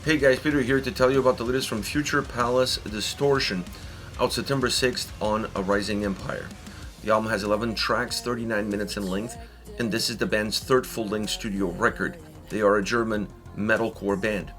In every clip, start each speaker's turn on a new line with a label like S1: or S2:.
S1: Hey guys, Peter here to tell you about the latest from Future Palace, Distortion, out September 6th on A Rising Empire. The album has 11 tracks, 39 minutes in length, and this is the band's third full-length studio record. They are a German metalcore band.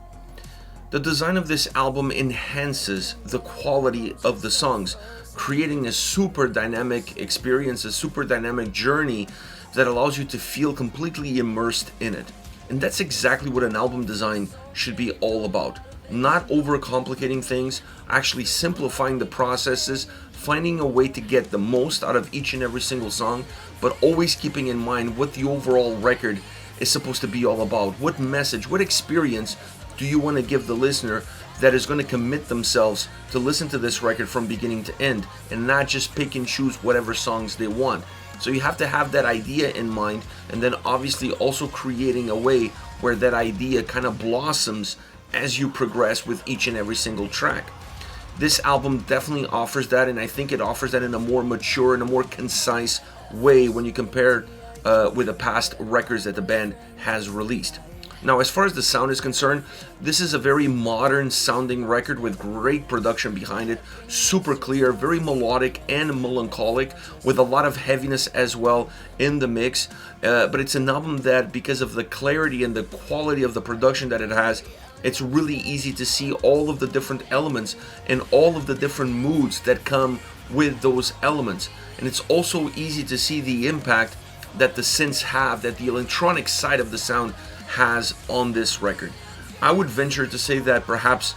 S1: The design of this album enhances the quality of the songs, creating a super dynamic experience, a super dynamic journey that allows you to feel completely immersed in it. And that's exactly what an album design should be all about. Not overcomplicating things, actually simplifying the processes, finding a way to get the most out of each and every single song, but always keeping in mind what the overall record is supposed to be all about. What message, what experience do you want to give the listener that is going to commit themselves to listen to this record from beginning to end and not just pick and choose whatever songs they want. So you have to have that idea in mind, and then obviously also creating a way where that idea kind of blossoms as you progress with each and every single track. This album definitely offers that, and I think it offers that in a more mature and a more concise way when you compare with the past records that the band has released. Now, as far as the sound is concerned, this is a very modern sounding record with great production behind it, super clear, very melodic and melancholic, with a lot of heaviness as well in the mix. But it's an album that, because of the clarity and the quality of the production that it has, it's really easy to see all of the different elements and all of the different moods that come with those elements. And it's also easy to see the impact that the synths have, that the electronic side of the sound has on this record. I would venture to say that perhaps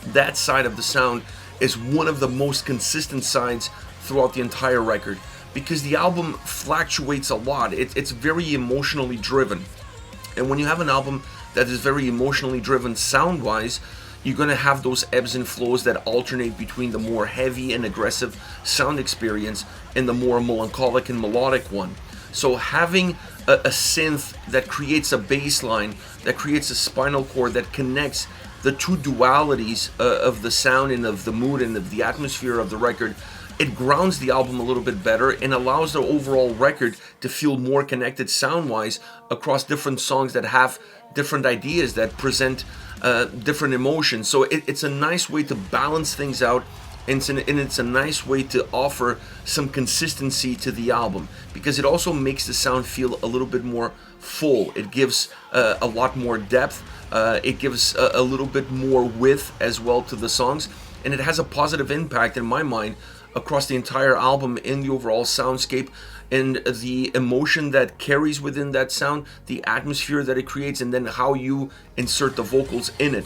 S1: that side of the sound is one of the most consistent sides throughout the entire record, because the album fluctuates a lot. It's very emotionally driven, and when you have an album that is very emotionally driven sound wise, you're going to have those ebbs and flows that alternate between the more heavy and aggressive sound experience and the more melancholic and melodic one. So having a synth that creates a bass line, that creates a spinal cord, that connects the two dualities of the sound and of the mood and of the atmosphere of the record, it grounds the album a little bit better and allows the overall record to feel more connected sound-wise across different songs that have different ideas, that present different emotions. So it's a nice way to balance things out, and it's a nice way to offer some consistency to the album, because it also makes the sound feel a little bit more full. It gives a lot more depth, it gives a little bit more width as well to the songs, and it has a positive impact in my mind across the entire album in the overall soundscape and the emotion that carries within that sound, the atmosphere that it creates, and then how you insert the vocals in it.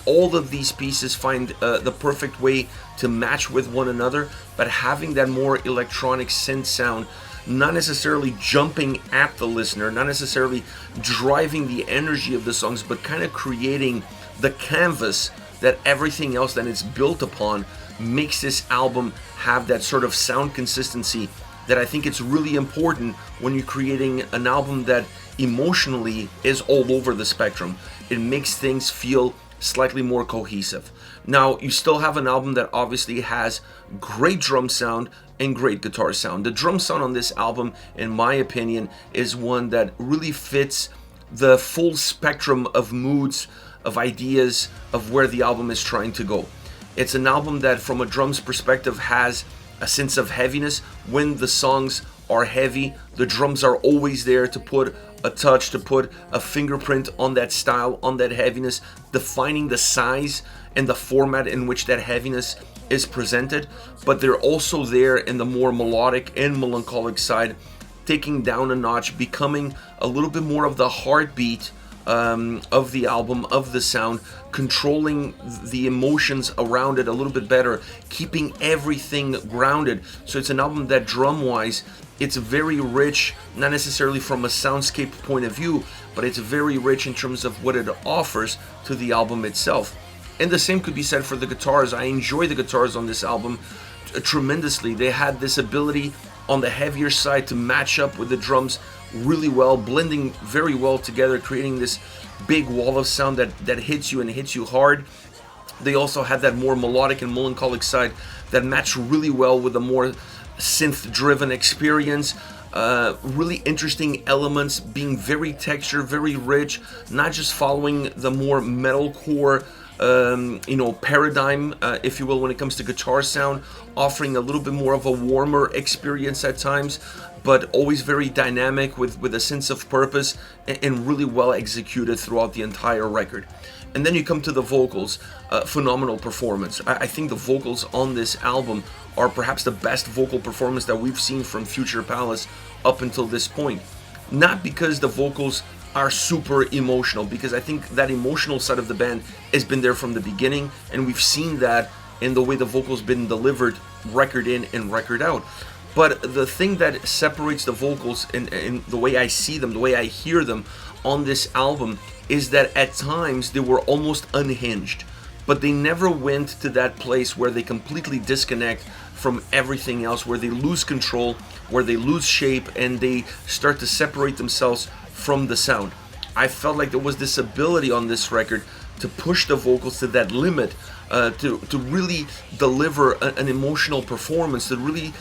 S1: All of these pieces find the perfect way to match with one another, but having that more electronic synth sound, not necessarily jumping at the listener, not necessarily driving the energy of the songs, but kind of creating the canvas that everything else that it's built upon makes this album have that sort of sound consistency that I think it's really important when you're creating an album that emotionally is all over the spectrum. It makes things feel slightly more cohesive. Now, you still have an album that obviously has great drum sound and great guitar sound. The drum sound on this album, in my opinion, is one that really fits the full spectrum of moods, of ideas, of where the album is trying to go. It's an album that, from a drums perspective, has a sense of heaviness. When the songs are heavy, the drums are always there to put a touch, to put a fingerprint on that style, on that heaviness, defining the size and the format in which that heaviness is presented. But they're also there in the more melodic and melancholic side, taking down a notch, becoming a little bit more of the heartbeat of the album, of the sound, controlling the emotions around it a little bit better, keeping everything grounded. So it's an album that drum-wise, it's very rich, not necessarily from a soundscape point of view, but it's very rich in terms of what it offers to the album itself. And the same could be said for the guitars. I enjoy the guitars on this album tremendously. They had this ability on the heavier side to match up with the drums really well, blending very well together, creating this big wall of sound that hits you and hits you hard. They also had that more melodic and melancholic side that matched really well with a more synth-driven experience. really interesting elements, being very textured, very rich, not just following the more metalcore paradigm, if you will, when it comes to guitar sound, offering a little bit more of a warmer experience at times, but always very dynamic with a sense of purpose and really well executed throughout the entire record. And then you come to the vocals, phenomenal performance. I think the vocals on this album are perhaps the best vocal performance that we've seen from Future Palace up until this point. Not because the vocals are super emotional, because I think that emotional side of the band has been there from the beginning, and we've seen that in the way the vocals been delivered record in and record out. But the thing that separates the vocals and the way I see them, the way I hear them on this album, is that at times they were almost unhinged, but they never went to that place where they completely disconnect from everything else, where they lose control, where they lose shape, and they start to separate themselves from the sound. I felt like there was this ability on this record to push the vocals to that limit, to really deliver an emotional performance, to really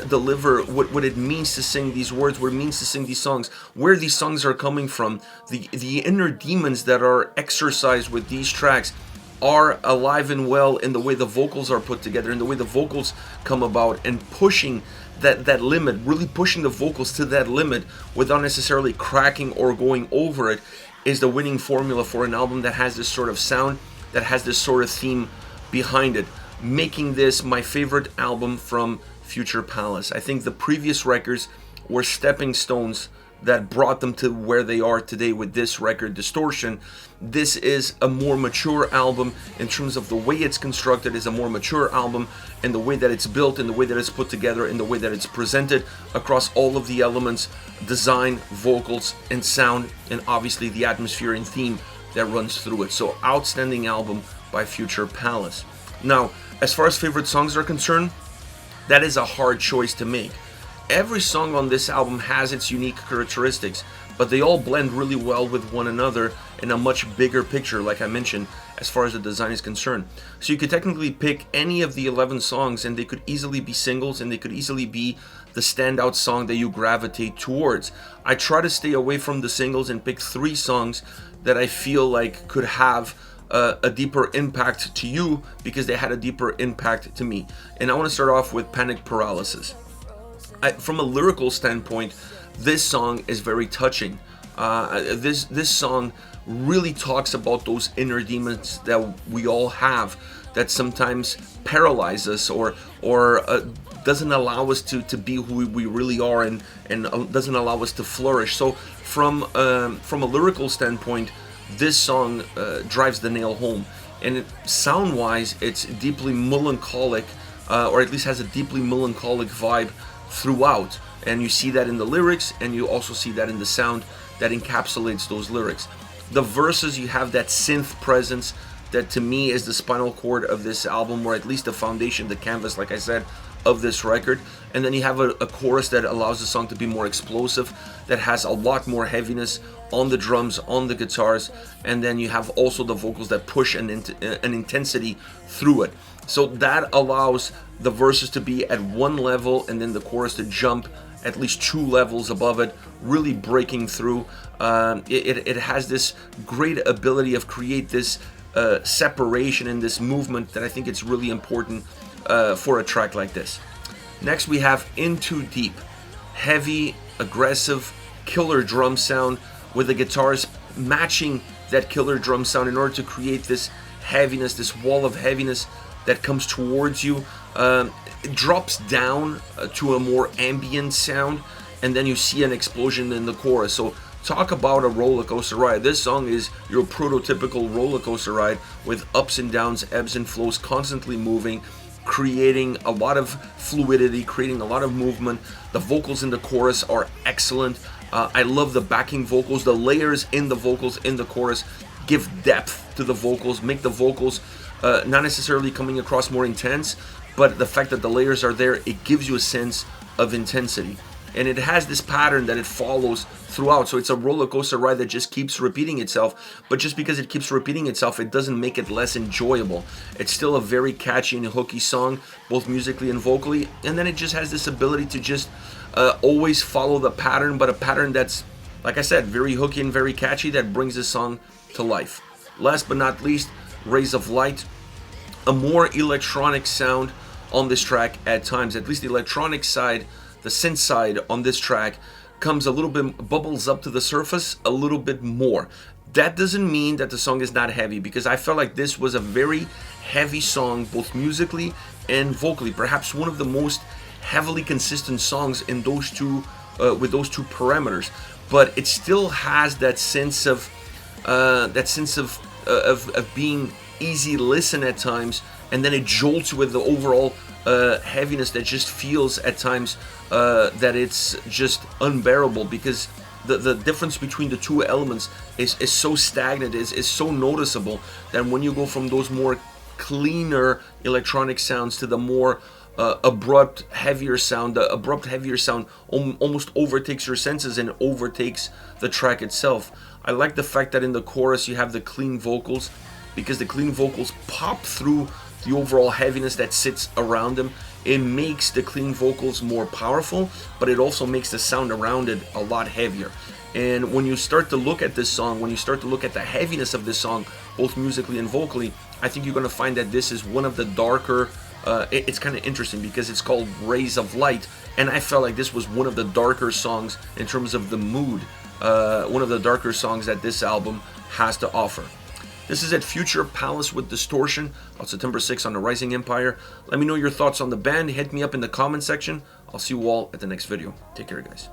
S1: deliver what it means to sing these words, what it means to sing these songs, where these songs are coming from. The inner demons that are exercised with these tracks are alive and well in the way the vocals are put together, in the way the vocals come about, and pushing that limit, really pushing the vocals to that limit without necessarily cracking or going over it, is the winning formula for an album that has this sort of sound, that has this sort of theme behind it, making this my favorite album from Future Palace. I think the previous records were stepping stones that brought them to where they are today with this record, Distortion. This is a more mature album in terms of the way it's constructed, is a more mature album in the way that it's built, in the way that it's put together, in the way that it's presented across all of the elements, design, vocals, and sound, and obviously the atmosphere and theme that runs through it. So outstanding album by Future Palace. Now, as far as favorite songs are concerned, that is a hard choice to make. Every song on this album has its unique characteristics, but they all blend really well with one another in a much bigger picture, like I mentioned, as far as the design is concerned. So you could technically pick any of the 11 songs, and they could easily be singles, and they could easily be the standout song that you gravitate towards. I try to stay away from the singles and pick 3 songs that I feel like could have a deeper impact to you, because they had a deeper impact to me. And I want to start off with Panic Paralysis. From a lyrical standpoint, this song is very touching. This song really talks about those inner demons that we all have, that sometimes paralyze us or doesn't allow us to be who we really are, and doesn't allow us to flourish. So from a lyrical standpoint, this song drives the nail home. And sound-wise, it's deeply melancholic, or at least has a deeply melancholic vibe throughout, and you see that in the lyrics, and you also see that in the sound that encapsulates those lyrics. The verses, you have that synth presence that to me is the spinal cord of this album, or at least the foundation, the canvas, like I said, of this record. And then you have a chorus that allows the song to be more explosive, that has a lot more heaviness on the drums, on the guitars, and then you have also the vocals that push an intensity through it. So that allows the verses to be at one level, and then the chorus to jump at least 2 levels above it, really breaking through. It has this great ability of create this separation and this movement that I think it's really important for a track like this. Next we have In Too Deep. Heavy, aggressive, killer drum sound, with the guitars matching that killer drum sound in order to create this heaviness, this wall of heaviness that comes towards you. It drops down to a more ambient sound, and then you see an explosion in the chorus. So talk about a roller coaster ride. This song is your prototypical roller coaster ride, with ups and downs, ebbs and flows, constantly moving, creating a lot of fluidity, creating a lot of movement. The vocals in the chorus are excellent. I love the backing vocals. The layers in the vocals in the chorus give depth to the vocals, make the vocals not necessarily coming across more intense, but the fact that the layers are there, it gives you a sense of intensity. and it has this pattern that it follows throughout. So it's a roller coaster ride that just keeps repeating itself, but just because it keeps repeating itself, it doesn't make it less enjoyable. It's still a very catchy and hooky song, both musically and vocally, and then it just has this ability to just always follow the pattern, but a pattern that's, like I said, very hooky and very catchy, that brings the song to life. Last but not least, Rays of Light, a more electronic sound on this track at times. At least the electronic side, the synth side on this track comes a little bit, bubbles up to the surface a little bit more. That doesn't mean that the song is not heavy, because I felt like this was a very heavy song, both musically and vocally. Perhaps one of the most heavily consistent songs in those two, with those two parameters. But it still has that sense of being easy listen at times, and then it jolts with the overall heaviness that just feels at times that it's just unbearable, because the difference between the two elements is so stagnant, is so noticeable, that when you go from those more cleaner electronic sounds to the more abrupt, heavier sound, the abrupt, heavier sound almost overtakes your senses and overtakes the track itself. I like the fact that in the chorus you have the clean vocals, because the clean vocals pop through the overall heaviness that sits around them. It makes the clean vocals more powerful, but it also makes the sound around it a lot heavier. And when you start to look at this song, when you start to look at the heaviness of this song, both musically and vocally, I think you're going to find that this is one of the darker, it's kind of interesting because it's called Rays of Light, and I felt like this was one of the darker songs in terms of the mood, one of the darker songs that this album has to offer. This is at Future Palace with Distortion on September 6th on the Rising Empire. Let me know your thoughts on the band. Hit me up in the comment section. I'll see you all at the next video. Take care, guys.